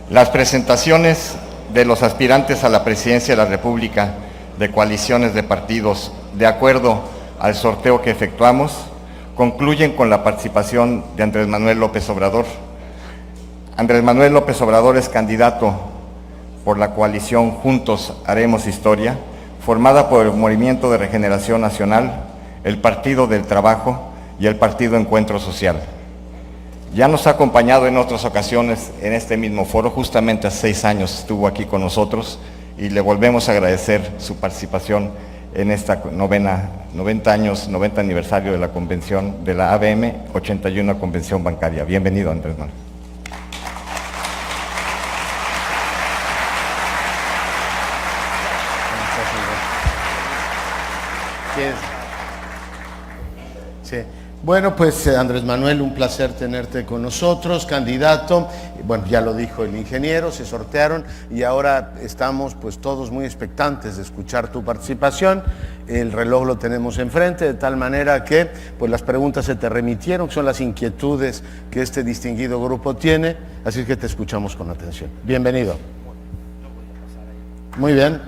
Las presentaciones de los aspirantes a la presidencia de la República de coaliciones de partidos, de acuerdo al sorteo que efectuamos, concluyen con la participación de Andrés Manuel López Obrador. Andrés Manuel López Obrador es candidato por la coalición Juntos Haremos Historia, formada por el Movimiento de Regeneración Nacional, el Partido del Trabajo y el Partido Encuentro Social. Ya nos ha acompañado en otras ocasiones en este mismo foro, justamente hace 6 años estuvo aquí con nosotros y le volvemos a agradecer su participación en esta 90 aniversario de la convención de la ABM, 81 Convención Bancaria. Bienvenido, Andrés Manuel. Sí. Bueno, pues Andrés Manuel, un placer tenerte con nosotros, candidato. Bueno, ya lo dijo el ingeniero, se sortearon y ahora estamos pues todos muy expectantes de escuchar tu participación. El reloj lo tenemos enfrente, de tal manera que pues las preguntas se te remitieron, que son las inquietudes que este distinguido grupo tiene, así que te escuchamos con atención. Bienvenido. Muy bien.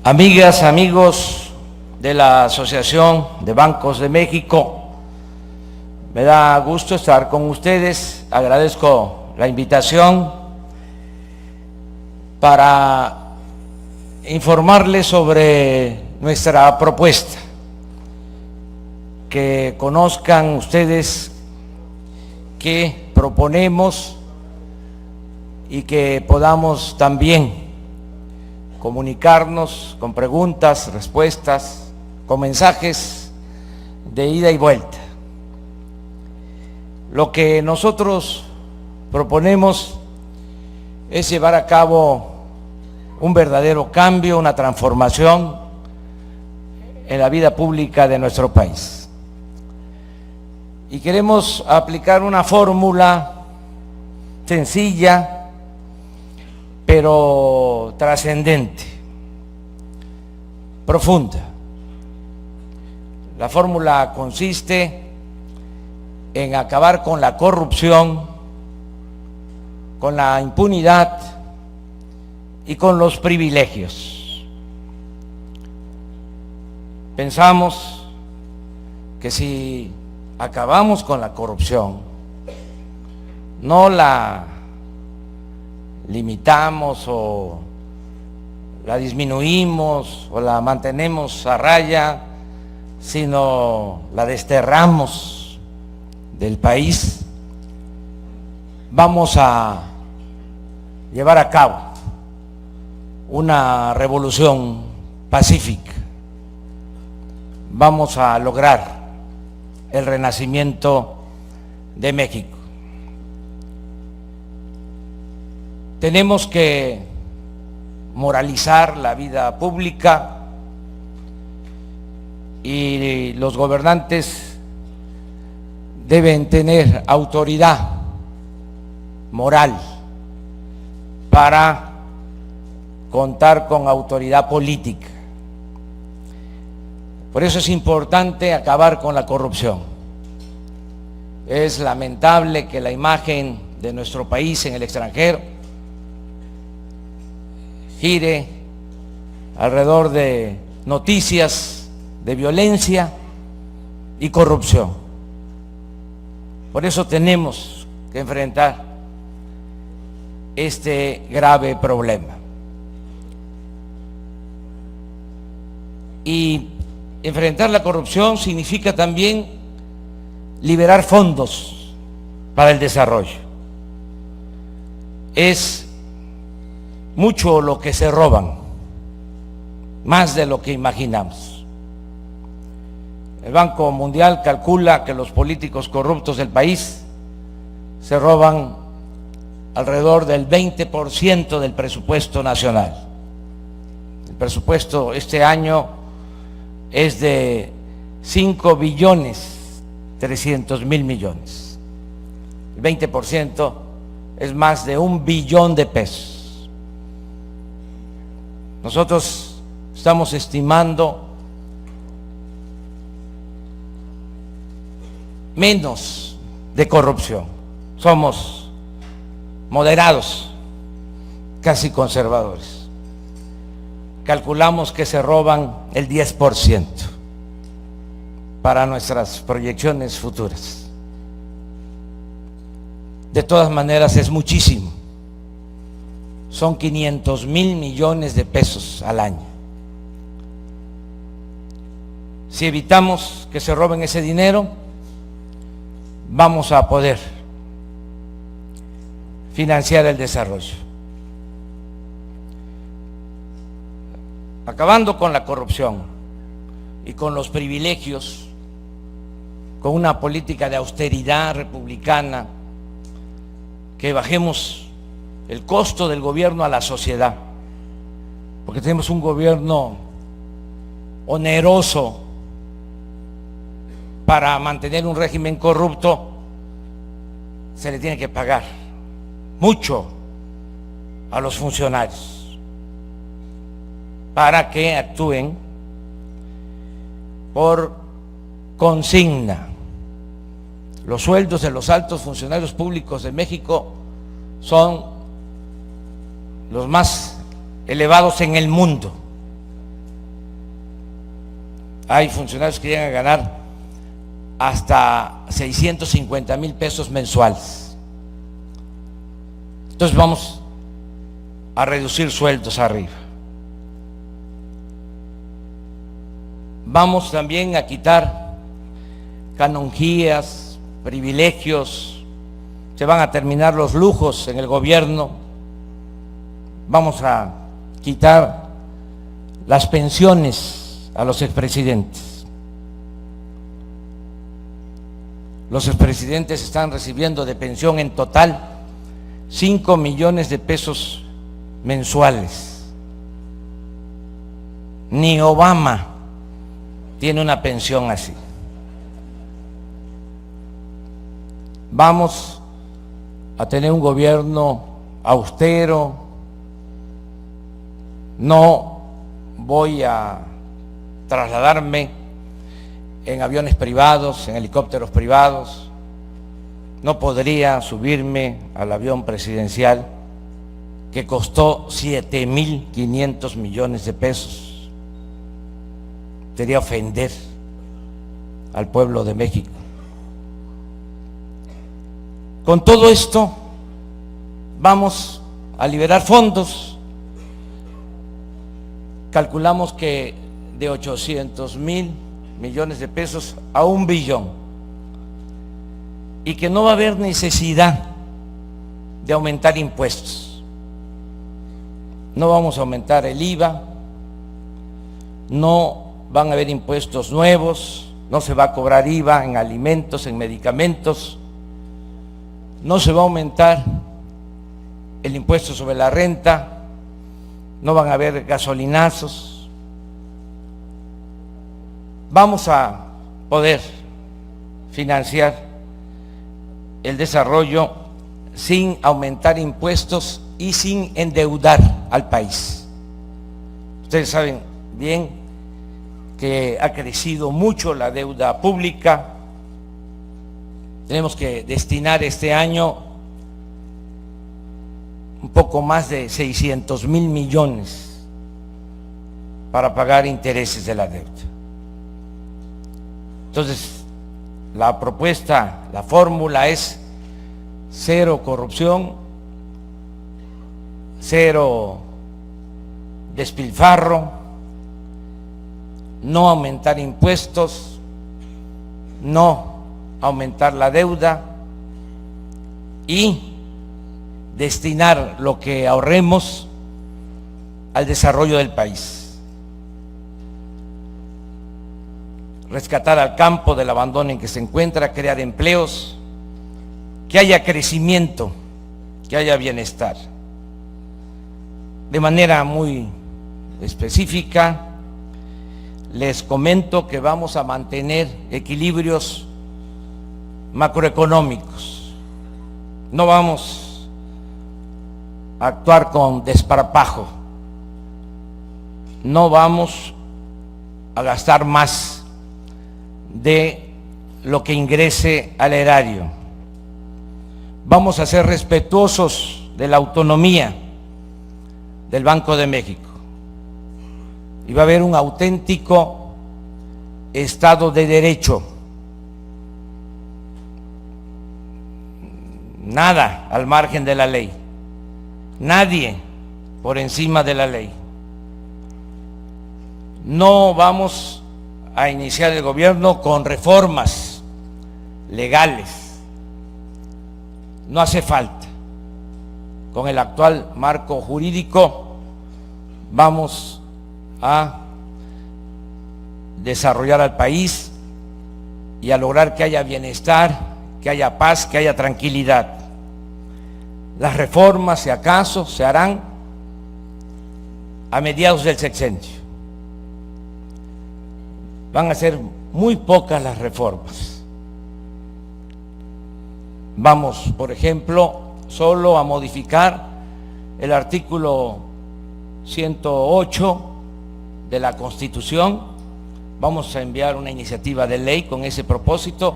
Amigas, amigos de la Asociación de Bancos de México, me da gusto estar con ustedes, agradezco la invitación para informarles sobre nuestra propuesta, que conozcan ustedes qué proponemos y que podamos también comunicarnos con preguntas, respuestas, con mensajes de ida y vuelta. Lo que nosotros proponemos es llevar a cabo un verdadero cambio, una transformación en la vida pública de nuestro país. Y queremos aplicar una fórmula sencilla, pero trascendente, profunda. La fórmula consiste en acabar con la corrupción, con la impunidad y con los privilegios. Pensamos que si acabamos con la corrupción, no la limitamos o la disminuimos o la mantenemos a raya, sino la desterramos del país, vamos a llevar a cabo una revolución pacífica, vamos a lograr el renacimiento de México. Tenemos que moralizar la vida pública y los gobernantes deben tener autoridad moral para contar con autoridad política. Por eso es importante acabar con la corrupción. Es lamentable que la imagen de nuestro país en el extranjero gire alrededor de noticias de violencia y corrupción. Por eso tenemos que enfrentar este grave problema. Y enfrentar la corrupción significa también liberar fondos para el desarrollo. Es mucho lo que se roban, más de lo que imaginamos. El Banco Mundial calcula que los políticos corruptos del país se roban alrededor del 20% del presupuesto nacional. El presupuesto este año es de 5.300.000.000.000. El 20% es más de 1 billón de pesos. Nosotros estamos estimando menos de corrupción. Somos moderados, casi conservadores. Calculamos que se roban el 10% para nuestras proyecciones futuras. De todas maneras es muchísimo. Son 500,000 millones de pesos al año. Si evitamos que se roben ese dinero, vamos a poder financiar el desarrollo. Acabando con la corrupción y con los privilegios, con una política de austeridad republicana, que bajemos el costo del gobierno a la sociedad, porque tenemos un gobierno oneroso para mantener un régimen corrupto. Se le tiene que pagar mucho a los funcionarios para que actúen por consigna. Los sueldos de los altos funcionarios públicos de México son los más elevados en el mundo. Hay funcionarios que llegan a ganar hasta 650,000 pesos mensuales. Entonces vamos a reducir sueldos arriba. Vamos también a quitar canonjías, privilegios, se van a terminar los lujos en el gobierno, vamos a quitar las pensiones a los expresidentes. Los expresidentes están recibiendo de pensión en total 5 millones de pesos mensuales. Ni Obama tiene una pensión así. Vamos a tener un gobierno austero. No voy a trasladarme en aviones privados, en helicópteros privados. No podría subirme al avión presidencial que costó 7,500 millones de pesos. Sería ofender al pueblo de México. Con todo esto vamos a liberar fondos. Calculamos que de 800,000 millones de pesos a 1 billón, y que no va a haber necesidad de aumentar impuestos. No vamos a aumentar el IVA, no van a haber impuestos nuevos, no se va a cobrar IVA en alimentos, en medicamentos, no se va a aumentar el impuesto sobre la renta, no van a haber gasolinazos. Vamos a poder financiar el desarrollo sin aumentar impuestos y sin endeudar al país. Ustedes saben bien que ha crecido mucho la deuda pública. Tenemos que destinar este año un poco más de 600,000 millones para pagar intereses de la deuda. Entonces, la propuesta, la fórmula es cero corrupción, cero despilfarro, no aumentar impuestos, no aumentar la deuda y destinar lo que ahorremos al desarrollo del país. Rescatar al campo del abandono en que se encuentra, crear empleos, que haya crecimiento, que haya bienestar. De manera muy específica, les comento que vamos a mantener equilibrios macroeconómicos. No vamos a actuar con desparpajo. no vamos a gastar más de lo que ingrese al erario. Vamos a ser respetuosos de la autonomía del Banco de México y va a haber un auténtico Estado de Derecho. Nada al margen de la ley, nadie por encima de la ley. No vamos a iniciar el gobierno con reformas legales, no hace falta. Con el actual marco jurídico vamos a desarrollar al país y a lograr que haya bienestar, que haya paz, que haya tranquilidad. Las reformas, si acaso, se harán a mediados del sexenio. Van a ser muy pocas las reformas. Vamos, por ejemplo, solo a modificar el artículo 108 de la Constitución. Vamos a enviar una iniciativa de ley con ese propósito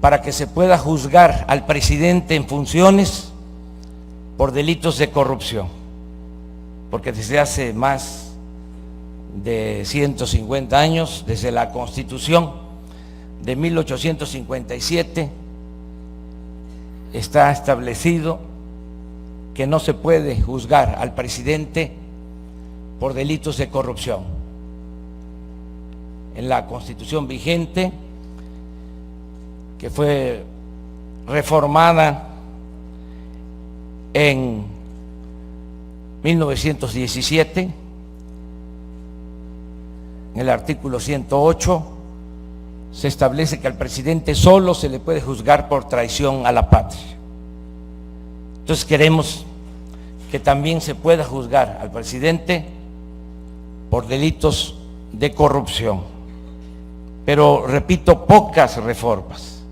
para que se pueda juzgar al presidente en funciones por delitos de corrupción, porque desde hace más de 150 años, desde la Constitución de 1857, está establecido que no se puede juzgar al presidente por delitos de corrupción. En la Constitución vigente, que fue reformada en 1917, en el artículo 108 se establece que al presidente solo se le puede juzgar por traición a la patria. Entonces queremos que también se pueda juzgar al presidente por delitos de corrupción. Pero repito, pocas reformas.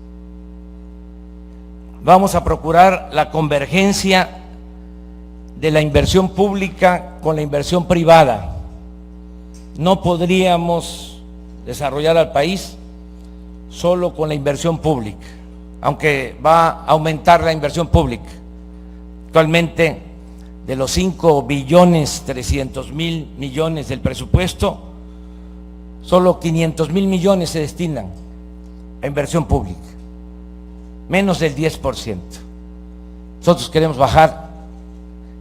Vamos a procurar la convergencia de la inversión pública con la inversión privada. No podríamos desarrollar al país solo con la inversión pública, aunque va a aumentar la inversión pública. Actualmente, de los 5.300.000.000.000 del presupuesto, solo 500.000 millones se destinan a inversión pública, menos del 10%. Nosotros queremos bajar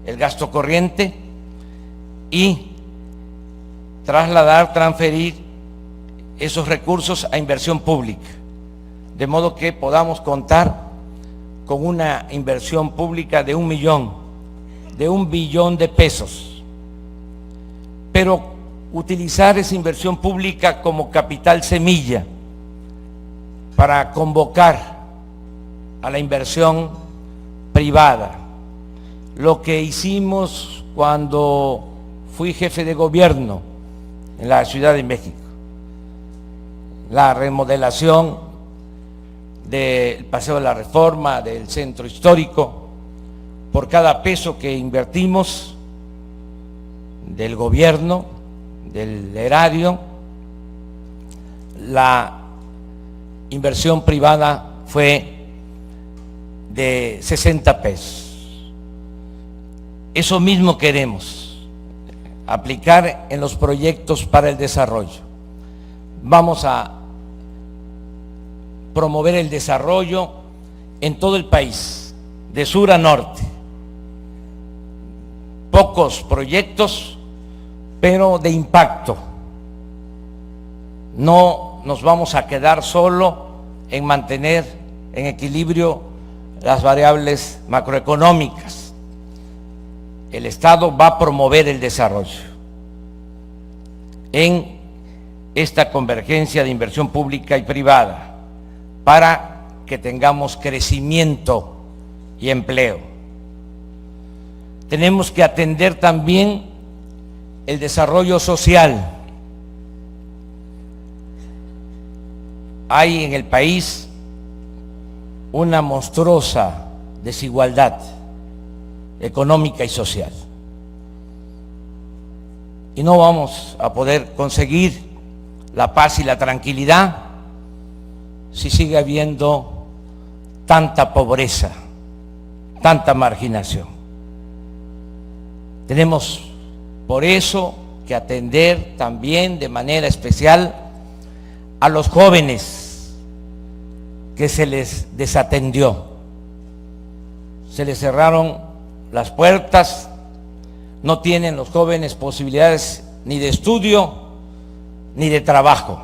el gasto corriente y trasladar, transferir esos recursos a inversión pública, de modo que podamos contar con una inversión pública de 1 billón de pesos, pero utilizar esa inversión pública como capital semilla para convocar a la inversión privada. Lo que hicimos cuando fui jefe de gobierno en la Ciudad de México, la remodelación del Paseo de la Reforma, del Centro Histórico. Por cada peso que invertimos del gobierno, del erario, la inversión privada fue de 60 pesos. Eso mismo queremos aplicar en los proyectos para el desarrollo. Vamos a promover el desarrollo en todo el país, de sur a norte. Pocos proyectos, pero de impacto. No nos vamos a quedar solo en mantener en equilibrio las variables macroeconómicas. El Estado va a promover el desarrollo en esta convergencia de inversión pública y privada para que tengamos crecimiento y empleo. Tenemos que atender también el desarrollo social. Hay en el país una monstruosa desigualdad económica y social. y no vamos a poder conseguir la paz y la tranquilidad si sigue habiendo tanta pobreza, tanta marginación. Tenemos por eso que atender también de manera especial a los jóvenes que se les desatendió, se les cerraron las puertas, no tienen los jóvenes posibilidades ni de estudio ni de trabajo,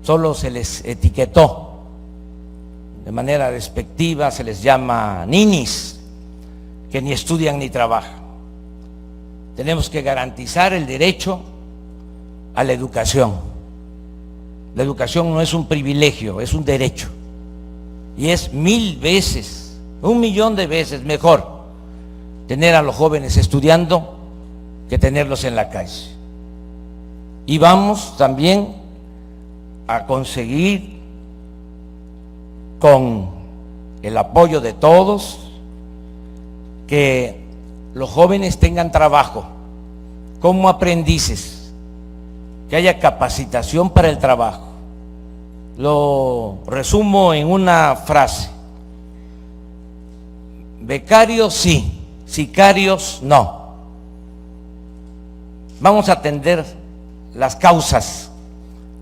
solo se les etiquetó de manera despectiva, se les llama ninis, que ni estudian ni trabajan. Tenemos que garantizar el derecho a la educación. La educación no es un privilegio, es un derecho. Y es 1000 veces, 1.000.000 de veces mejor tener a los jóvenes estudiando que tenerlos en la calle. Y vamos también a conseguir, con el apoyo de todos, que los jóvenes tengan trabajo como aprendices, que haya capacitación para el trabajo. Lo resumo en una frase: becarios sí, sicarios no. Vamos a atender las causas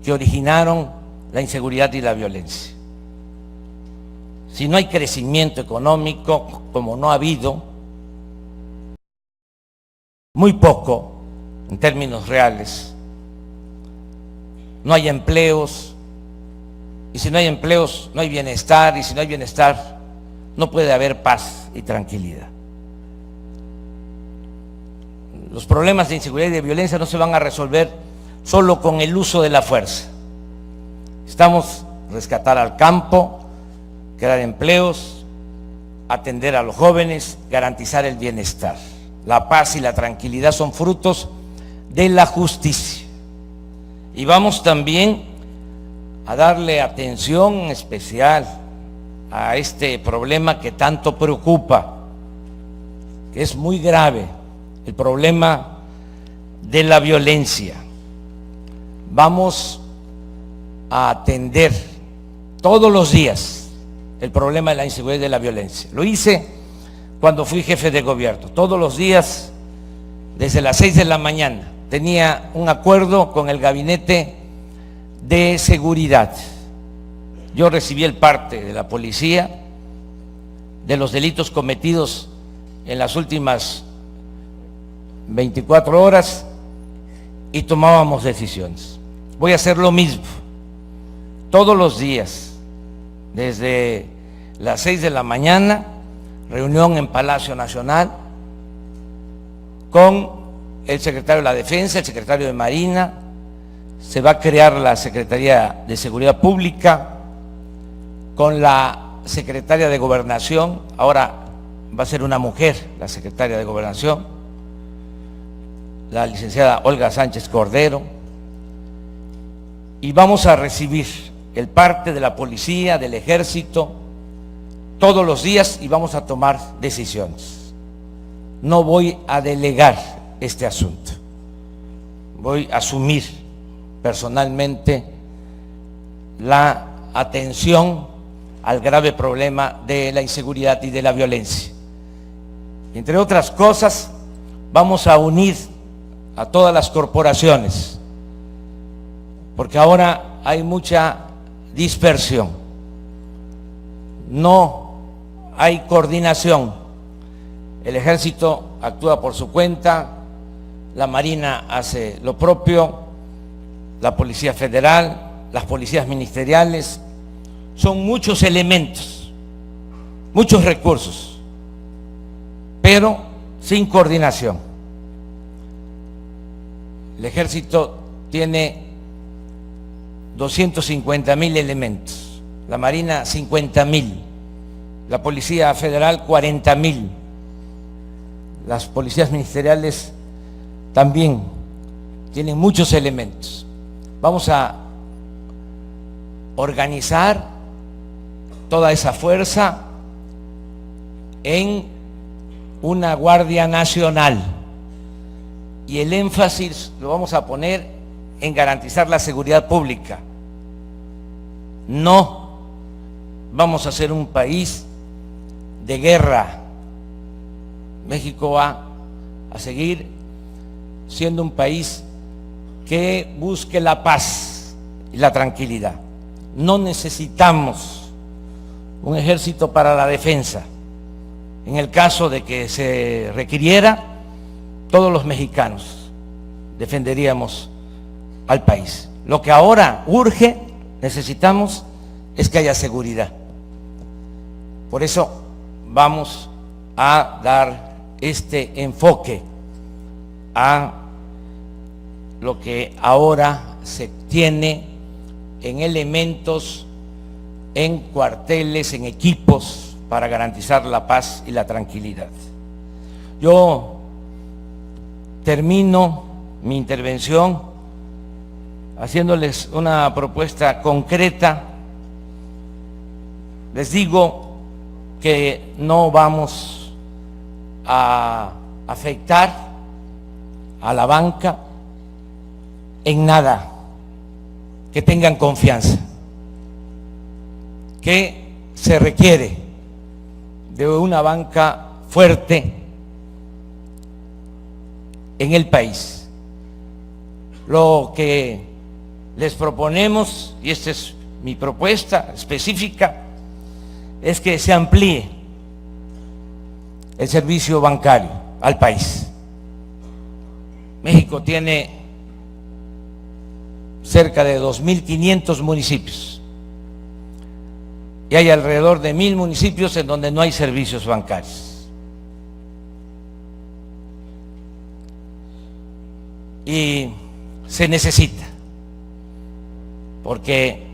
que originaron la inseguridad y la violencia. Si no hay crecimiento económico, como no ha habido, muy poco en términos reales, no hay empleos, y si no hay empleos no hay bienestar, y si no hay bienestar no puede haber paz y tranquilidad. Los problemas de inseguridad y de violencia no se van a resolver solo con el uso de la fuerza. Estamos rescatar al campo, crear empleos, atender a los jóvenes, garantizar el bienestar. La paz y la tranquilidad son frutos de la justicia. Y vamos también a darle atención especial a este problema que tanto preocupa, que es muy grave, el problema de la violencia. Vamos a atender todos los días el problema de la inseguridad y de la violencia. Lo hice cuando fui jefe de gobierno. Todos los días, desde las 6 de la mañana, tenía un acuerdo con el gabinete de seguridad. Yo recibí el parte de la policía de los delitos cometidos en las últimas 24 horas y tomábamos decisiones. Voy a hacer lo mismo todos los días, desde las 6 de la mañana, reunión en Palacio Nacional con el secretario de la Defensa, el secretario de Marina. Se va a crear la Secretaría de Seguridad Pública con la secretaria de Gobernación. Ahora va a ser una mujer la secretaria de Gobernación, la licenciada Olga Sánchez Cordero, y vamos a recibir el parte de la policía, del ejército, todos los días, y vamos a tomar decisiones. No voy a delegar este asunto, voy a asumir personalmente la atención al grave problema de la inseguridad y de la violencia. Entre otras cosas, vamos a unir a todas las corporaciones, porque ahora hay mucha dispersión, no hay coordinación. El ejército actúa por su cuenta, la Marina hace lo propio, la Policía Federal, las policías ministeriales. Son muchos elementos, muchos recursos, pero sin coordinación. El ejército tiene 250.000 elementos, la Marina 50.000, la Policía Federal 40.000, las policías ministeriales también tienen muchos elementos. Vamos a organizar toda esa fuerza en una Guardia Nacional y el énfasis lo vamos a poner en garantizar la seguridad pública. No vamos a ser un país de guerra. México va a seguir siendo un país que busque la paz y la tranquilidad. No necesitamos un ejército para la defensa. En el caso de que se requiriera, todos los mexicanos defenderíamos al país. Lo que ahora urge, necesitamos, es que haya seguridad. Por eso vamos a dar este enfoque a lo que ahora se tiene en elementos, en cuarteles, en equipos para garantizar la paz y la tranquilidad. Yo termino mi intervención haciéndoles una propuesta concreta. Les digo que no vamos a afectar a la banca en nada, que tengan confianza, que se requiere de una banca fuerte en el país. Lo que les proponemos, y esta es mi propuesta específica, es que se amplíe el servicio bancario al país. México tiene cerca de 2.500 municipios y hay alrededor de 1.000 municipios en donde no hay servicios bancarios. Y se necesita, porque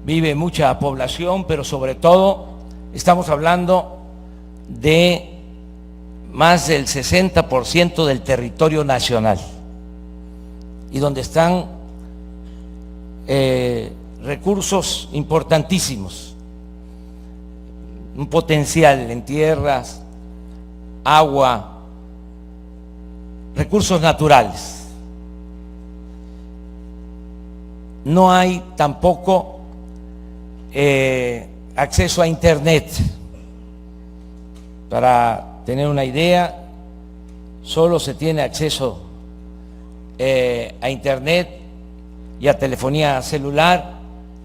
vive mucha población, pero sobre todo estamos hablando de más del 60% del territorio nacional, y donde están recursos importantísimos, un potencial en tierras, agua, recursos naturales. No hay tampoco acceso a Internet. Para tener una idea, solo se tiene acceso a Internet y a telefonía celular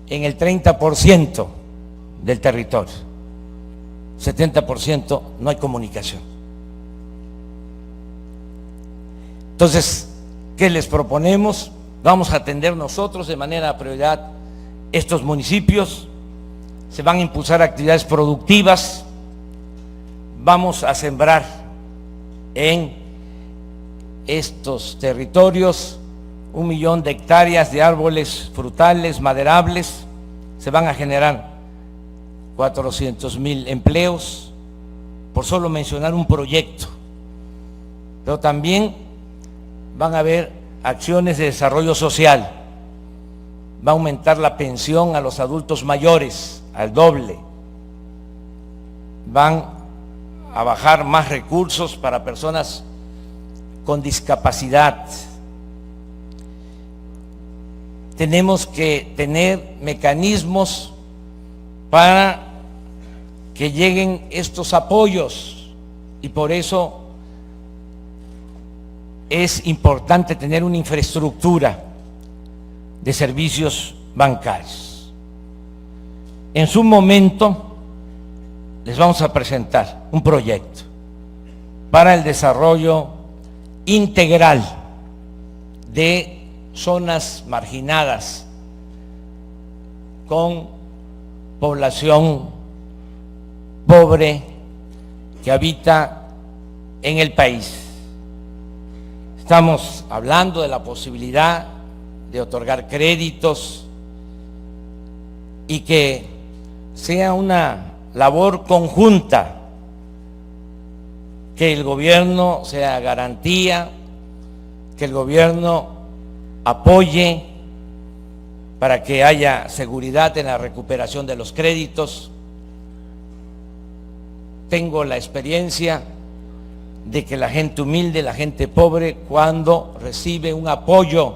en el 30% del territorio. 70% no hay comunicación. Entonces, ¿qué les proponemos? Vamos a atender nosotros de manera prioridad estos municipios, se van a impulsar actividades productivas, vamos a sembrar en estos territorios 1 millón de hectáreas de árboles frutales, maderables, se van a generar 400,000 empleos, por solo mencionar un proyecto. Pero también van a haber acciones de desarrollo social, va a aumentar la pensión a los adultos mayores al doble, van a bajar más recursos para personas con discapacidad. Tenemos que tener mecanismos para que lleguen estos apoyos, y por eso es importante tener una infraestructura de servicios bancarios. En su momento les vamos a presentar un proyecto para el desarrollo integral de zonas marginadas con población pobre que habita en el país. Estamos hablando de la posibilidad de otorgar créditos y que sea una labor conjunta, que el gobierno sea garantía, que el gobierno apoye para que haya seguridad en la recuperación de los créditos. Tengo la experiencia de que la gente humilde, la gente pobre, cuando recibe un apoyo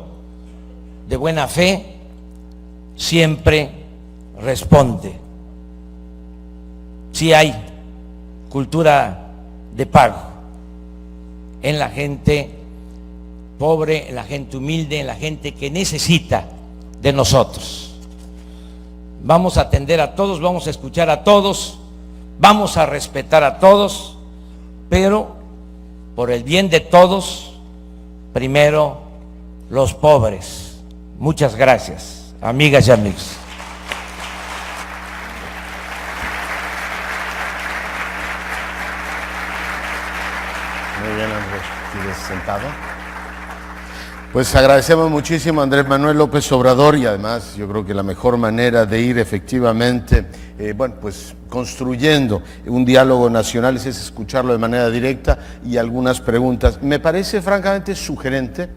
de buena fe, siempre responde. Sí hay cultura de pago en la gente pobre, en la gente humilde, en la gente que necesita de nosotros. Vamos a atender a todos, vamos a escuchar a todos, vamos a respetar a todos, pero por el bien de todos, primero los pobres. Muchas gracias, amigas y amigos. Muy bien, Andrés. ¿Quieres sentado? Pues agradecemos muchísimo a Andrés Manuel López Obrador, y además yo creo que la mejor manera de ir efectivamente, pues construyendo un diálogo nacional es escucharlo de manera directa y algunas preguntas. Me parece francamente sugerente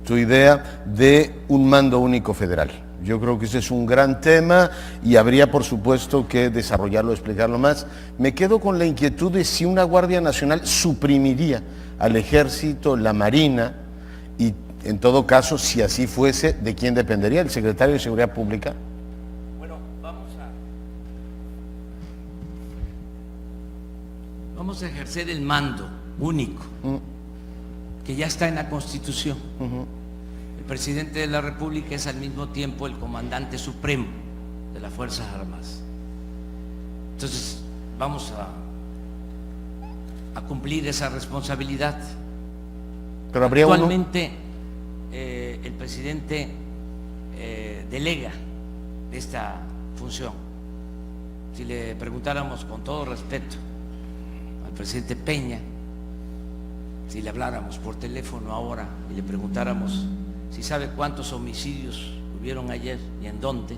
tu idea de un mando único federal. Yo creo que ese es un gran tema y habría por supuesto que desarrollarlo, explicarlo más. Me quedo con la inquietud de si una Guardia Nacional suprimiría al Ejército, la Marina, y en todo caso, si así fuese, ¿de quién dependería? ¿El Secretario de Seguridad Pública? Bueno, vamos a ejercer el mando único, que ya está en la Constitución. El presidente de la República es al mismo tiempo el comandante supremo de las Fuerzas Armadas. Entonces, vamos a cumplir esa responsabilidad. Pero habría Actualmente, el presidente delega esta función. Si le preguntáramos con todo respeto al presidente Peña, si le habláramos por teléfono ahora y le preguntáramos si sabe cuántos homicidios hubieron ayer y en dónde,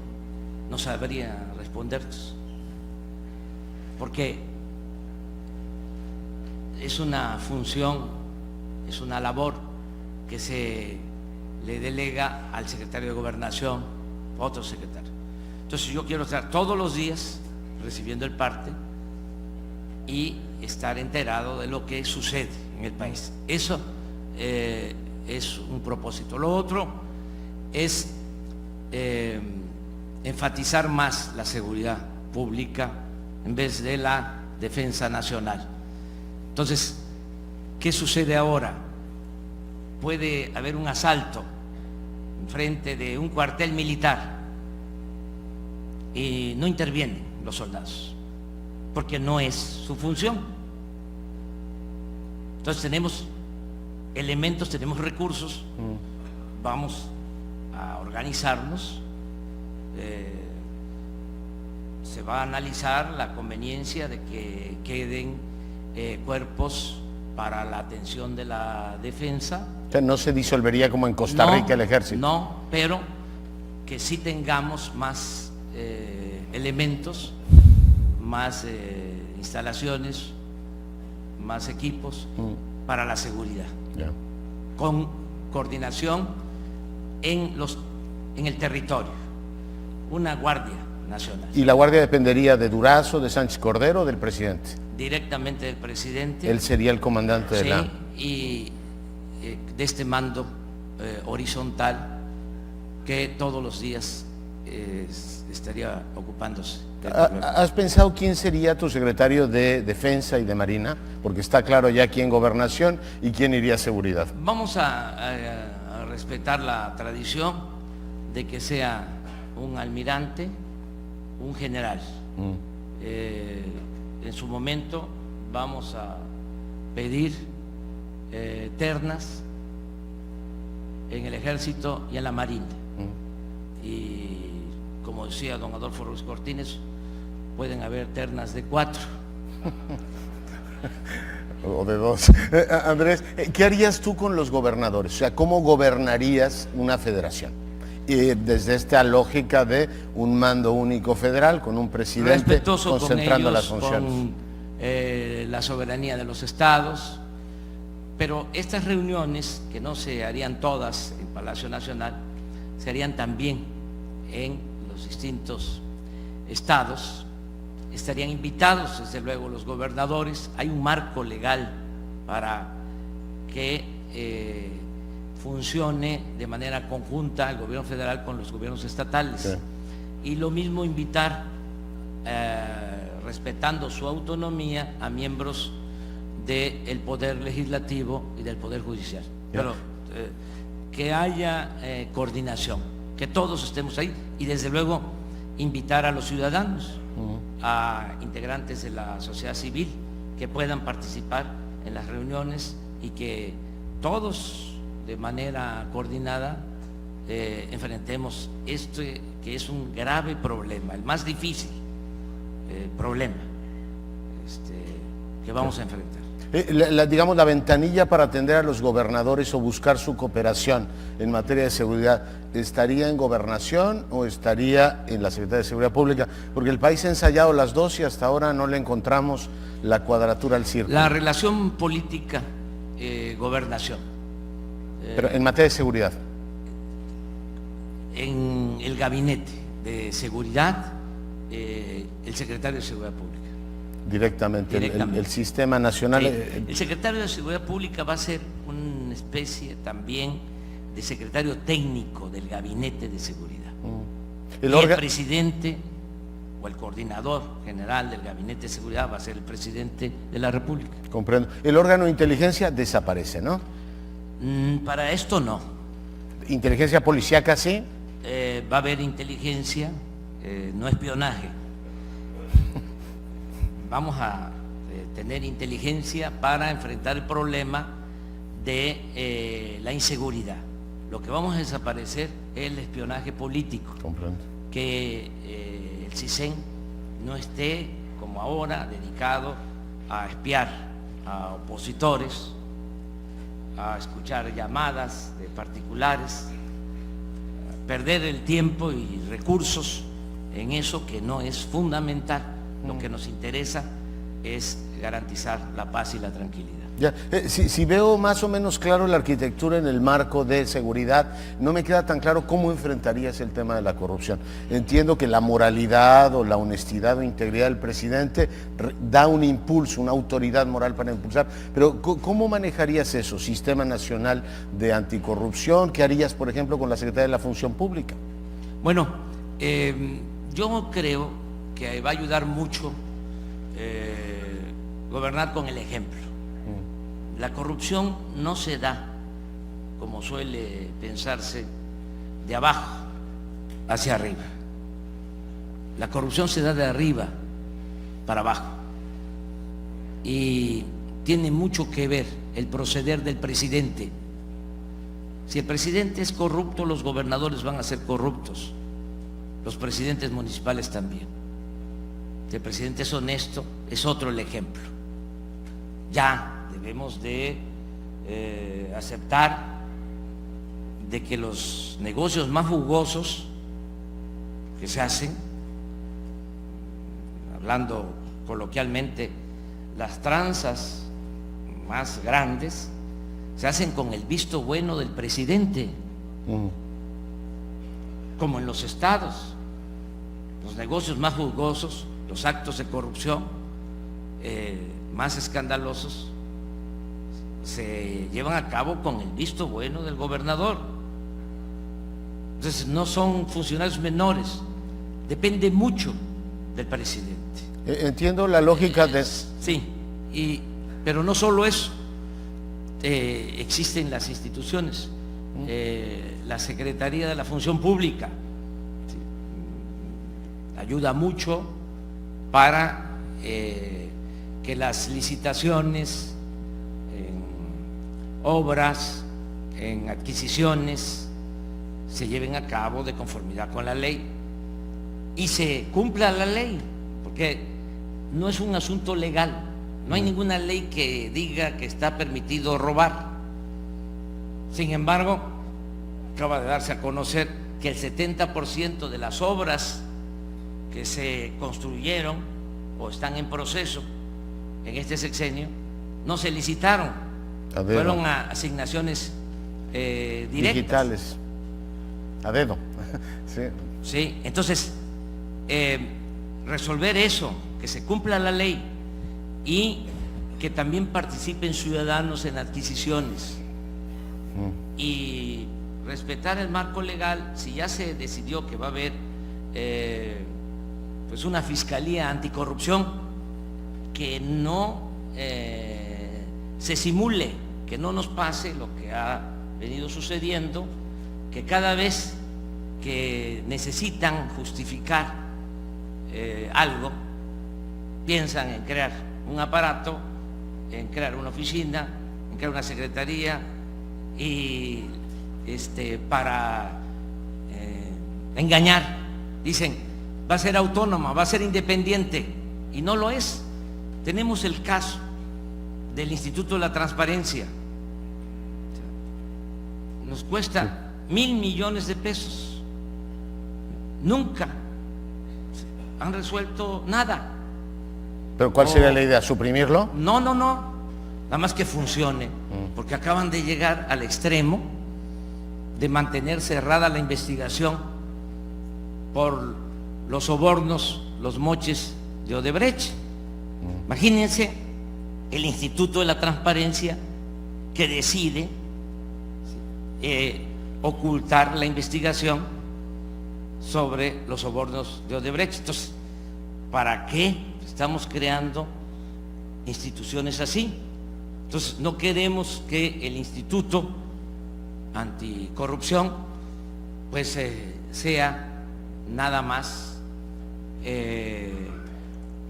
no sabría respondernos, porque es una función, es una labor que se le delega al secretario de Gobernación, otro secretario. Entonces yo quiero estar todos los días recibiendo el parte y estar enterado de lo que sucede en el país. Eso es un propósito. Lo otro es enfatizar más la seguridad pública en vez de la defensa nacional. Entonces, ¿qué sucede ahora? Puede haber un asalto frente de un cuartel militar y no intervienen los soldados, porque no es su función. Entonces tenemos elementos, tenemos recursos, vamos a organizarnos, se va a analizar la conveniencia de que queden cuerpos para la atención de la defensa. O sea, ¿no se disolvería como en Costa Rica el ejército? No, pero que sí tengamos más elementos, más instalaciones, más equipos para la seguridad, con coordinación en el territorio, una Guardia Nacional. ¿Y la Guardia dependería de Durazo, de Sánchez Cordero o del presidente? Directamente del presidente. Él sería el comandante de la... y de este mando horizontal que todos los días estaría ocupándose. ¿Has pensado quién sería tu secretario de Defensa y de Marina? Porque está claro ya quién Gobernación y quién iría a Seguridad. Vamos a respetar la tradición de que sea un almirante, un general. En su momento vamos a pedir ternas en el Ejército y en la Marina. Y como decía don Adolfo Ruiz Cortines, pueden haber ternas de 4. O de 2. Andrés, ¿qué harías tú con los gobernadores? O sea, ¿cómo gobernarías una federación? Desde esta lógica de un mando único federal con un presidente concentrando las funciones. Con la soberanía de los estados, pero estas reuniones, que no se harían todas en Palacio Nacional, se harían también en los distintos estados. Estarían invitados desde luego los gobernadores. Hay un marco legal para que funcione de manera conjunta el gobierno federal con los gobiernos estatales. Sí. Y lo mismo invitar, respetando su autonomía, a miembros del Poder Legislativo y del Poder Judicial. Pero que haya coordinación, que todos estemos ahí y desde luego invitar a los ciudadanos, a integrantes de la sociedad civil que puedan participar en las reuniones y que todos de manera coordinada enfrentemos este que es un grave problema, el más difícil problema que vamos a enfrentar. Digamos, la ventanilla para atender a los gobernadores o buscar su cooperación en materia de seguridad, ¿estaría en Gobernación o estaría en la Secretaría de Seguridad Pública? Porque el país ha ensayado las dos y hasta ahora no le encontramos la cuadratura al círculo. La relación política, gobernación. Pero en materia de seguridad. En el gabinete de seguridad, el secretario de Seguridad Pública. Directamente. El sistema nacional. El secretario de Seguridad Pública va a ser una especie también de secretario técnico del gabinete de seguridad. El presidente o el coordinador general del gabinete de seguridad va a ser el presidente de la República. Comprendo. El órgano de inteligencia desaparece, ¿no? Para esto no. ¿Inteligencia policíaca sí? Va a haber inteligencia, no espionaje. Vamos a tener inteligencia para enfrentar el problema de la inseguridad. Lo que vamos a desaparecer es el espionaje político. Comprendo. Que el CISEN no esté, como ahora, dedicado a espiar a opositores, a escuchar llamadas de particulares, a perder el tiempo y recursos en eso que no es fundamental. Lo que nos interesa es garantizar la paz y la tranquilidad. Ya, si veo más o menos claro la arquitectura en el marco de seguridad, no me queda tan claro cómo enfrentarías el tema de la corrupción. Entiendo que la moralidad o la honestidad o integridad del presidente da un impulso, una autoridad moral para impulsar, pero ¿cómo manejarías eso? Sistema Nacional de Anticorrupción, ¿qué harías, por ejemplo, con la Secretaría de la Función Pública? Bueno, yo creo que va a ayudar mucho gobernar con el ejemplo. La corrupción no se da, como suele pensarse, de abajo hacia arriba. La corrupción se da de arriba para abajo. Y tiene mucho que ver el proceder del presidente. Si el presidente es corrupto, los gobernadores van a ser corruptos, los presidentes municipales también. Si el presidente es honesto, es otro el ejemplo. Ya debemos de aceptar de que los negocios más jugosos que se hacen, hablando coloquialmente, las tranzas más grandes, se hacen con el visto bueno del presidente, como en los estados. Los negocios más jugosos, los actos de corrupción más escandalosos, se llevan a cabo con el visto bueno del gobernador. Entonces no son funcionarios menores, depende mucho del presidente. Entiendo la lógica de... Sí, pero no solo eso, existen las instituciones, la Secretaría de la Función Pública, ayuda mucho para que las licitaciones en obras, en adquisiciones, se lleven a cabo de conformidad con la ley y se cumpla la ley, porque no es un asunto legal, no hay ninguna ley que diga que está permitido robar. Sin embargo, acaba de darse a conocer que el 70% de las obras que se construyeron o están en proceso en este sexenio no se licitaron, fueron a asignaciones directas. Digitales, a dedo. Sí. Sí, entonces resolver eso, que se cumpla la ley y que también participen ciudadanos en adquisiciones y respetar el marco legal. Si ya se decidió que va a haber pues una fiscalía anticorrupción, que no se simule, que no nos pase lo que ha venido sucediendo, que cada vez que necesitan justificar algo, piensan en crear un aparato, en crear una oficina, en crear una secretaría y para engañar. Dicen, va a ser autónoma, va a ser independiente, y no lo es. Tenemos el caso del Instituto de la Transparencia. Nos cuesta 1,000 millones de pesos. Nunca han resuelto nada. ¿Pero cuál sería la idea? ¿Suprimirlo? No, nada más que funcione, porque acaban de llegar al extremo de mantener cerrada la investigación por los sobornos, los moches de Odebrecht. Imagínense el Instituto de la Transparencia que decide ocultar la investigación sobre los sobornos de Odebrecht. Entonces, ¿para qué estamos creando instituciones así? Entonces, no queremos que el Instituto Anticorrupción pues sea nada más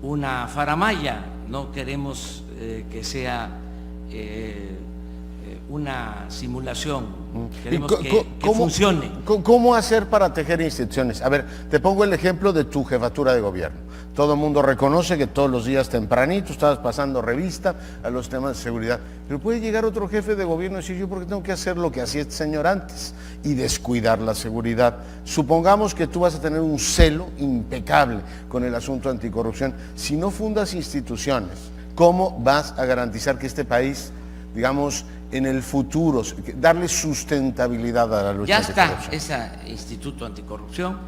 una faramalla. No queremos que sea una simulación. Queremos que funcione. ¿Cómo hacer para tejer instituciones? A ver, te pongo el ejemplo de tu jefatura de gobierno. Todo el mundo reconoce que todos los días tempranito estabas pasando revista a los temas de seguridad. Pero puede llegar otro jefe de gobierno y decir, yo porque tengo que hacer lo que hacía este señor antes y descuidar la seguridad. Supongamos que tú vas a tener un celo impecable con el asunto anticorrupción. Si no fundas instituciones, ¿cómo vas a garantizar que este país, digamos, en el futuro, darle sustentabilidad a la lucha anticorrupción? Ya está ese Instituto Anticorrupción,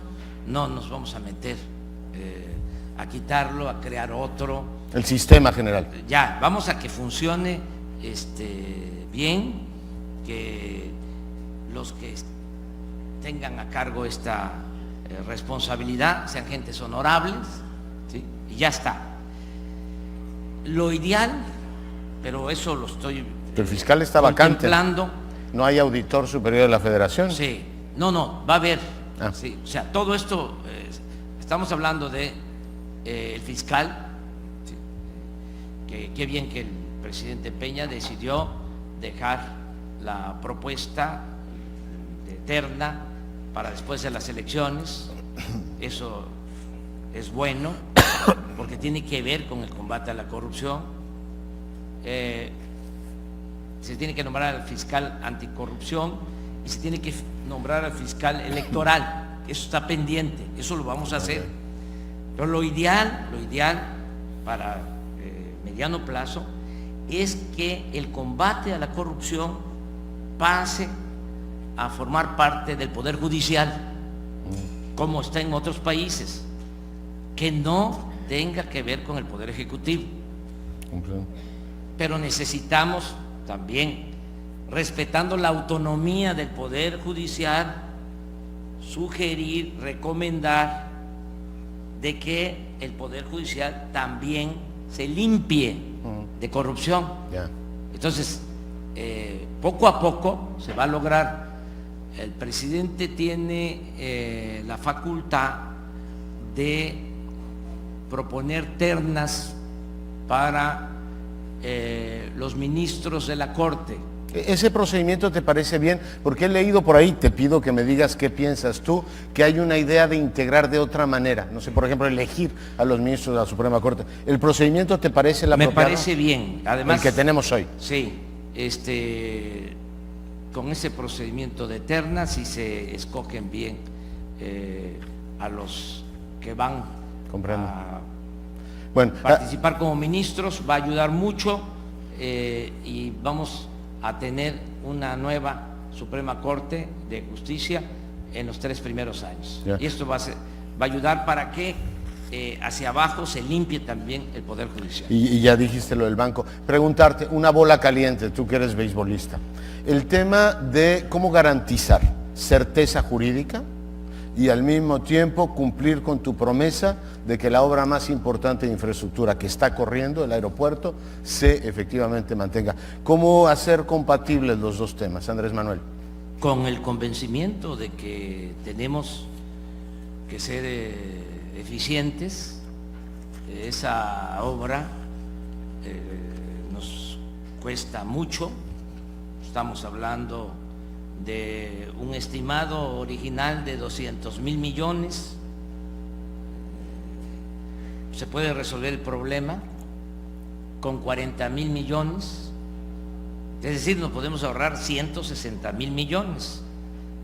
no nos vamos a meter a quitarlo, a crear otro. El sistema general. Ya, vamos a que funcione bien, que los que tengan a cargo esta responsabilidad sean gentes honorables, ¿sí? Y ya está. Lo ideal, pero eso lo estoy el fiscal está vacante. ¿No hay auditor superior de la Federación? Sí, no, va a haber. Sí, o sea, todo esto, estamos hablando de el fiscal, sí, que qué bien que el presidente Peña decidió dejar la propuesta de terna para después de las elecciones. Eso es bueno, porque tiene que ver con el combate a la corrupción. Se tiene que nombrar al fiscal anticorrupción y se tiene que nombrar al fiscal electoral. Eso está pendiente, eso lo vamos a hacer. Pero lo ideal para mediano plazo es que el combate a la corrupción pase a formar parte del Poder Judicial, como está en otros países, que no tenga que ver con el Poder Ejecutivo. Pero necesitamos también, respetando la autonomía del Poder Judicial, sugerir, recomendar de que el Poder Judicial también se limpie de corrupción. Entonces, poco a poco se va a lograr. El presidente tiene la facultad de proponer ternas para los ministros de la Corte. ¿Ese procedimiento te parece bien? Porque he leído por ahí, te pido que me digas qué piensas tú, que hay una idea de integrar de otra manera. No sé, por ejemplo, elegir a los ministros de la Suprema Corte. ¿El procedimiento te parece el apropiado? Me parece bien. Además, el que tenemos hoy. Sí, con ese procedimiento de terna, si se escogen bien a los que van a participar como ministros, va a ayudar mucho y vamos a tener una nueva Suprema Corte de Justicia en los 3 primeros años. Y esto va a ayudar para que hacia abajo se limpie también el Poder Judicial. Y ya dijiste lo del banco. Preguntarte, una bola caliente, tú que eres beisbolista. El tema de cómo garantizar certeza jurídica y al mismo tiempo cumplir con tu promesa de que la obra más importante de infraestructura que está corriendo, el aeropuerto, se efectivamente mantenga. ¿Cómo hacer compatibles los dos temas, Andrés Manuel? Con el convencimiento de que tenemos que ser eficientes. Esa obra nos cuesta mucho, estamos hablando de un estimado original de 200,000 millones. Se puede resolver el problema con 40,000 millones, es decir, nos podemos ahorrar 160,000 millones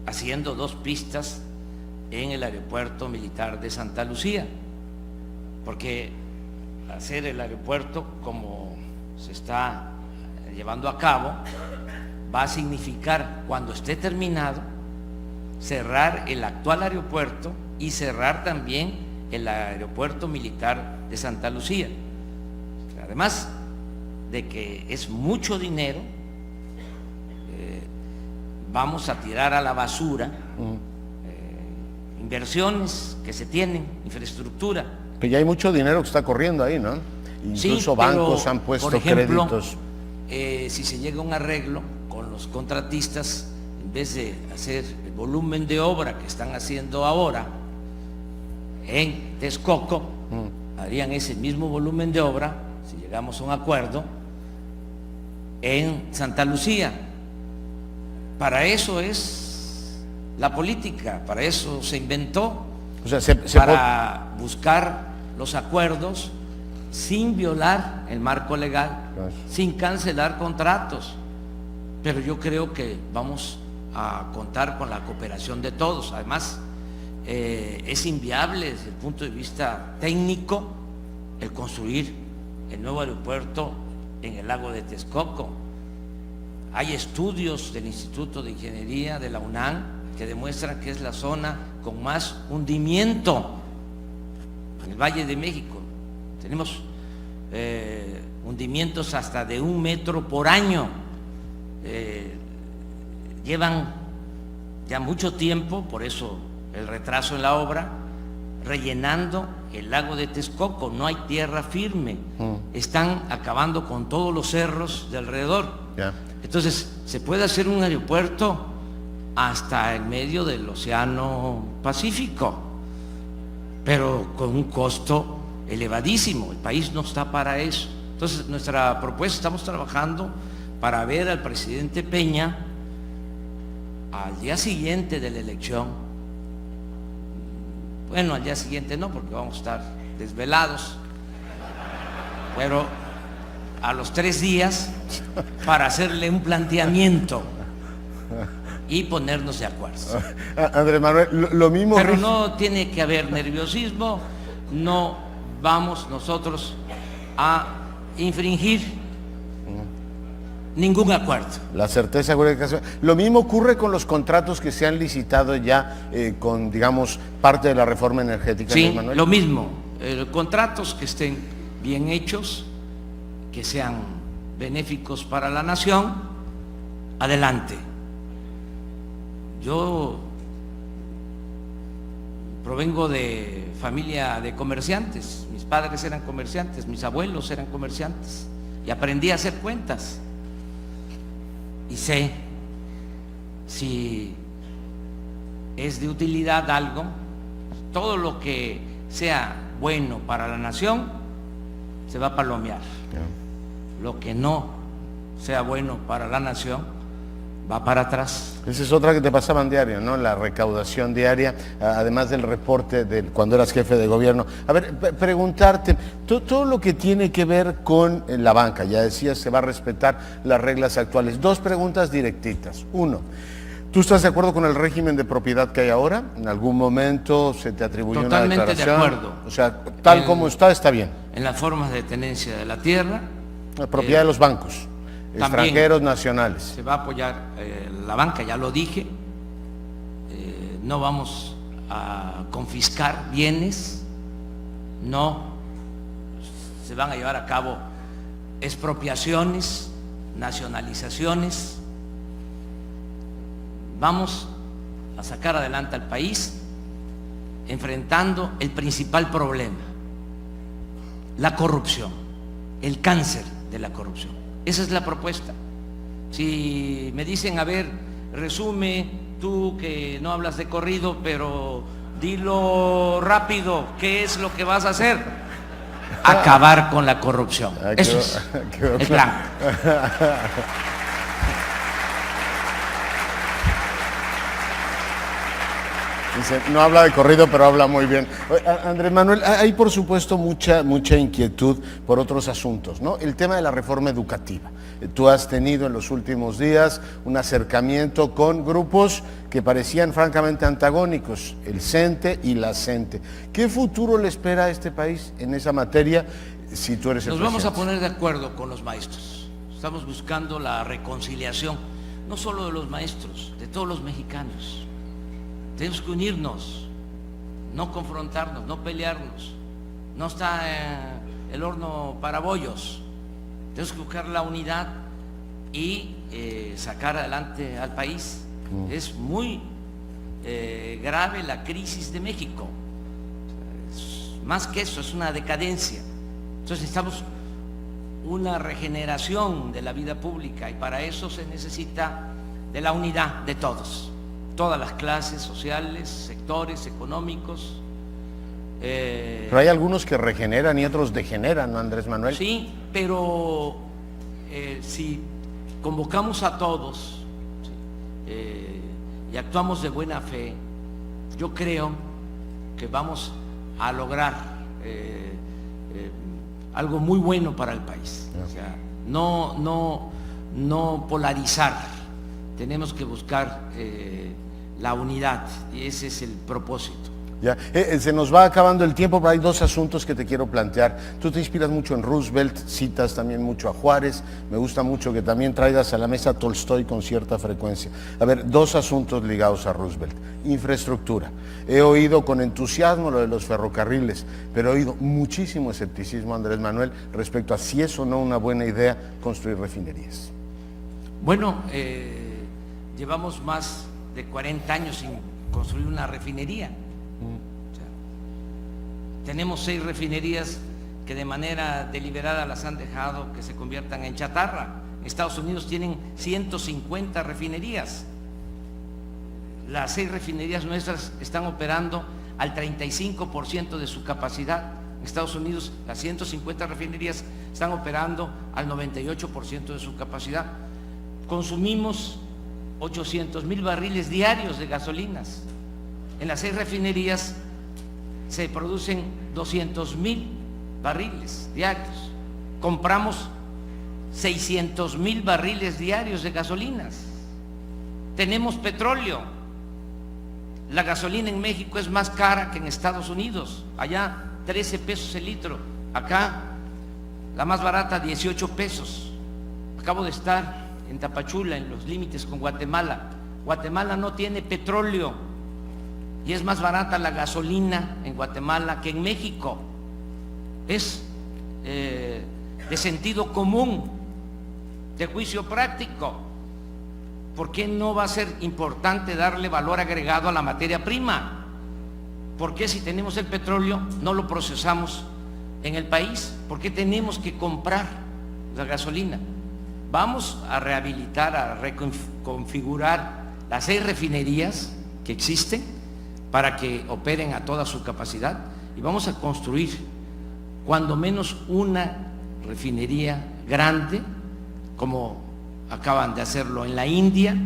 haciendo 2 pistas en el aeropuerto militar de Santa Lucía, porque hacer el aeropuerto como se está llevando a cabo va a significar, cuando esté terminado, cerrar el actual aeropuerto y cerrar también el aeropuerto militar de Santa Lucía. Además de que es mucho dinero, vamos a tirar a la basura inversiones que se tienen, infraestructura. Que ya hay mucho dinero que está corriendo ahí, ¿no? Incluso sí, bancos han puesto por ejemplo, créditos. Si se llega a un arreglo con los contratistas, en vez de hacer el volumen de obra que están haciendo ahora en Texcoco, harían ese mismo volumen de obra, si llegamos a un acuerdo, en Santa Lucía. Para eso es la política, para eso se inventó, O sea, para buscar los acuerdos sin violar el marco legal, Gracias. sin cancelar contratos. Pero yo creo que vamos a contar con la cooperación de todos. Además, es inviable desde el punto de vista técnico el construir el nuevo aeropuerto en el lago de Texcoco. Hay estudios del Instituto de Ingeniería de la UNAM que demuestran que es la zona con más hundimiento en el Valle de México. Tenemos hundimientos hasta de 1 metro por año. Llevan ya mucho tiempo, por eso el retraso en la obra, rellenando el lago de Texcoco. No hay tierra firme, están acabando con todos los cerros de alrededor. Ya. Entonces se puede hacer un aeropuerto hasta el medio del Océano Pacífico, pero con un costo elevadísimo. El país no está para eso. Entonces nuestra propuesta, estamos trabajando para ver al presidente Peña al día siguiente de la elección. Bueno, al día siguiente no, porque vamos a estar desvelados, pero a los 3 días para hacerle un planteamiento y ponernos de acuerdo. Andrés Manuel, lo mismo... Pero no tiene que haber nerviosismo, no vamos nosotros a infringir ningún acuerdo. La certeza jurídica. Lo mismo ocurre con los contratos que se han licitado ya con, digamos, parte de la reforma energética. Sí, Manuel. lo mismo. Contratos que estén bien hechos, que sean benéficos para la nación, adelante. Yo provengo de familia de comerciantes. Mis padres eran comerciantes, mis abuelos eran comerciantes, y aprendí a hacer cuentas. Y sé si es de utilidad algo, todo lo que sea bueno para la nación se va a palomear. Lo que no sea bueno para la nación va para atrás. Esa es otra que te pasaban diario, ¿no? La recaudación diaria, además del reporte de cuando eras jefe de gobierno. A ver, preguntarte, todo lo que tiene que ver con la banca, ya decías, se va a respetar las reglas actuales. 2 preguntas directitas. 1, ¿tú estás de acuerdo con el régimen de propiedad que hay ahora? ¿En algún momento se te atribuyó una declaración? Totalmente de acuerdo. O sea, tal como está bien. En las formas de tenencia de la tierra. La propiedad de los bancos, extranjeros, nacionales. Se va a apoyar la banca, ya lo dije. No vamos a confiscar bienes no se van a llevar a cabo expropiaciones, nacionalizaciones. Vamos a sacar adelante al país enfrentando el principal problema, la corrupción, el cáncer de la corrupción. Esa es la propuesta. Si me dicen, a ver, resume tú que no hablas de corrido, pero dilo rápido, ¿qué es lo que vas a hacer? Acabar con la corrupción. Eso es el plan. Dice, no habla de corrido, pero habla muy bien. Andrés Manuel, hay por supuesto mucha inquietud por otros asuntos, ¿no? El tema de la reforma educativa. Tú has tenido en los últimos días un acercamiento con grupos que parecían francamente antagónicos, el CENTE y la CENTE. ¿Qué futuro le espera a este país en esa materia si tú eres el presidente? Nos vamos a poner de acuerdo con los maestros. Estamos buscando la reconciliación, no solo de los maestros, de todos los mexicanos. Tenemos que unirnos, no confrontarnos, no pelearnos. No está el horno para bollos. Tenemos que buscar la unidad y sacar adelante al país. Es muy grave la crisis de México. Más que eso, es una decadencia. Entonces necesitamos una regeneración de la vida pública y para eso se necesita de la unidad de todos. Todas las clases sociales, sectores económicos. Pero hay algunos que regeneran y otros degeneran, ¿no, Andrés Manuel? Sí, pero si convocamos a todos y actuamos de buena fe, yo creo que vamos a lograr algo muy bueno para el país. O sea, no polarizar. Tenemos que buscar la unidad y ese es el propósito. Ya, se nos va acabando el tiempo, pero hay dos asuntos que te quiero plantear. Tú te inspiras mucho en Roosevelt, citas también mucho a Juárez, me gusta mucho que también traigas a la mesa a Tolstoy con cierta frecuencia. A ver, dos asuntos ligados a Roosevelt. Infraestructura. He oído con entusiasmo lo de los ferrocarriles, pero he oído muchísimo escepticismo, Andrés Manuel, respecto a si es o no una buena idea construir refinerías. Bueno, llevamos más de 40 años sin construir una refinería. O sea, tenemos 6 refinerías que de manera deliberada las han dejado que se conviertan en chatarra. Estados Unidos tienen 150 refinerías. Las 6 refinerías nuestras están operando al 35% de su capacidad. En Estados Unidos las 150 refinerías están operando al 98% de su capacidad. Consumimos 800,000 barriles diarios de gasolinas. En las 6 refinerías se producen 200,000 barriles diarios. Compramos 600,000 barriles diarios de gasolinas. Tenemos petróleo. La gasolina en México es más cara que en Estados Unidos. Allá 13 pesos el litro. Acá la más barata 18 pesos. Acabo de estar en Tapachula, en los límites con Guatemala. Guatemala no tiene petróleo y es más barata la gasolina en Guatemala que en México. Es de sentido común, de juicio práctico. ¿Por qué no va a ser importante darle valor agregado a la materia prima? ¿Por qué si tenemos el petróleo no lo procesamos en el país? ¿Por qué tenemos que comprar la gasolina? Vamos a rehabilitar, a reconfigurar las 6 refinerías que existen para que operen a toda su capacidad y vamos a construir cuando menos una refinería grande, como acaban de hacerlo en la India.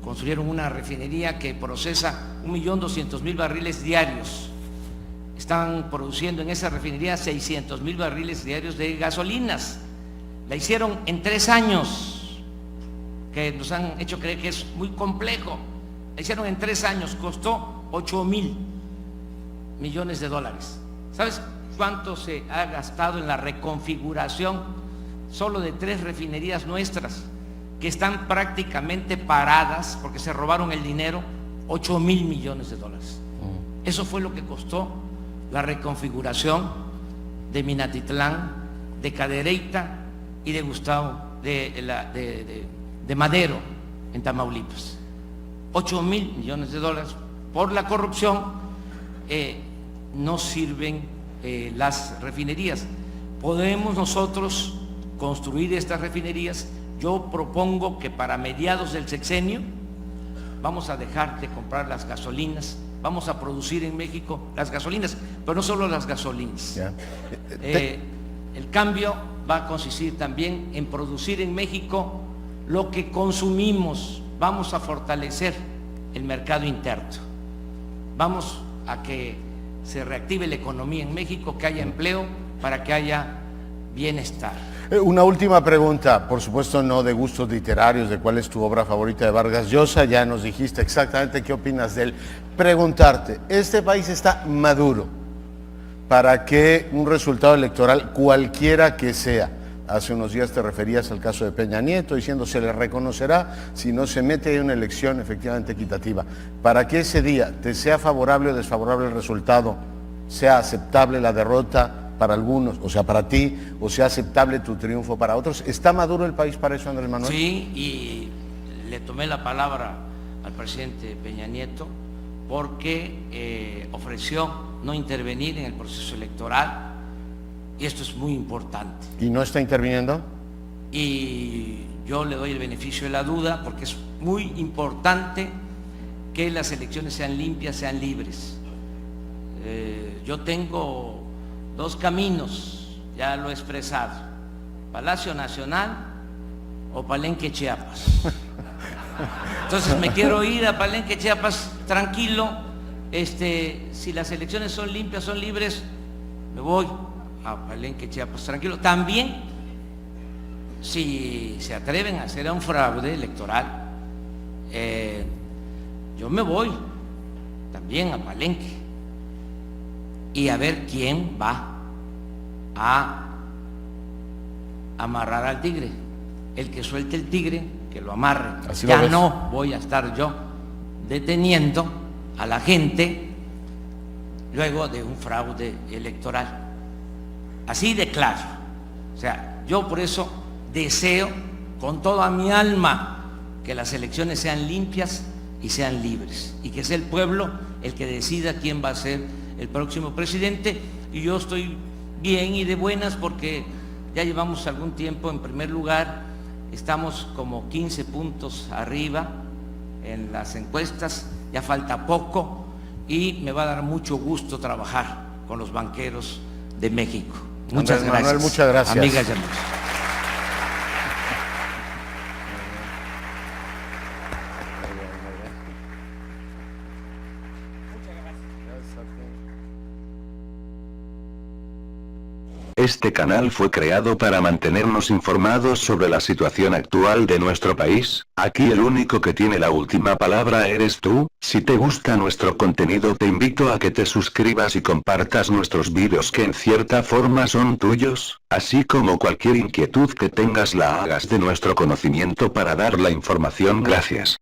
Construyeron una refinería que procesa 1.200.000 barriles diarios. Están produciendo en esa refinería 600,000 barriles diarios de gasolinas. La hicieron en 3 años, que nos han hecho creer que es muy complejo. La hicieron en 3 años, costó 8,000 millones de dólares. ¿Sabes cuánto se ha gastado en la reconfiguración solo de 3 refinerías nuestras que están prácticamente paradas porque se robaron el dinero? 8,000 millones de dólares. Eso fue lo que costó la reconfiguración de Minatitlán, de Cadereyta y de de Madero en Tamaulipas. 8,000 millones de dólares por la corrupción. No sirven las refinerías. Podemos nosotros construir estas refinerías. Yo propongo que para mediados del sexenio vamos a dejar de comprar las gasolinas, vamos a producir en México las gasolinas, pero no solo las gasolinas. El cambio va a consistir también en producir en México lo que consumimos. Vamos a fortalecer el mercado interno. Vamos a que se reactive la economía en México, que haya empleo, para que haya bienestar. Una última pregunta, por supuesto no de gustos literarios, de cuál es tu obra favorita de Vargas Llosa, ya nos dijiste exactamente qué opinas de él. Preguntarte, ¿este país está maduro para que un resultado electoral, cualquiera que sea, hace unos días te referías al caso de Peña Nieto, diciendo se le reconocerá si no se mete en una elección efectivamente equitativa, para que ese día te sea favorable o desfavorable el resultado, sea aceptable la derrota para algunos, o sea, para ti, o sea aceptable tu triunfo para otros? ¿Está maduro el país para eso, Andrés Manuel? Sí, y le tomé la palabra al presidente Peña Nieto porque ofreció no intervenir en el proceso electoral, y esto es muy importante. ¿Y no está interviniendo? Y yo le doy el beneficio de la duda porque es muy importante que las elecciones sean limpias, sean libres. Yo tengo 2 caminos, ya lo he expresado: Palacio Nacional o Palenque, Chiapas. Entonces me quiero ir a Palenque, Chiapas tranquilo. Si las elecciones son limpias, son libres, me voy a Palenque, Chiapas tranquilo. También, si se atreven a hacer un fraude electoral, yo me voy también a Palenque y a ver quién va a amarrar al tigre. El que suelte el tigre, que lo amarre. Ya no voy a estar yo deteniendo a la gente luego de un fraude electoral. Así de claro. O sea, yo por eso deseo con toda mi alma que las elecciones sean limpias y sean libres, y que sea el pueblo el que decida quién va a ser el próximo presidente. Y yo estoy bien y de buenas porque ya llevamos algún tiempo en primer lugar, estamos como 15 puntos arriba en las encuestas, ya falta poco y me va a dar mucho gusto trabajar con los banqueros de México. Muchas gracias. Manuel, muchas gracias. Amigas y amigos. Este canal fue creado para mantenernos informados sobre la situación actual de nuestro país. Aquí el único que tiene la última palabra eres tú. Si te gusta nuestro contenido, te invito a que te suscribas y compartas nuestros vídeos, que en cierta forma son tuyos, así como cualquier inquietud que tengas la hagas de nuestro conocimiento para dar la información. Gracias.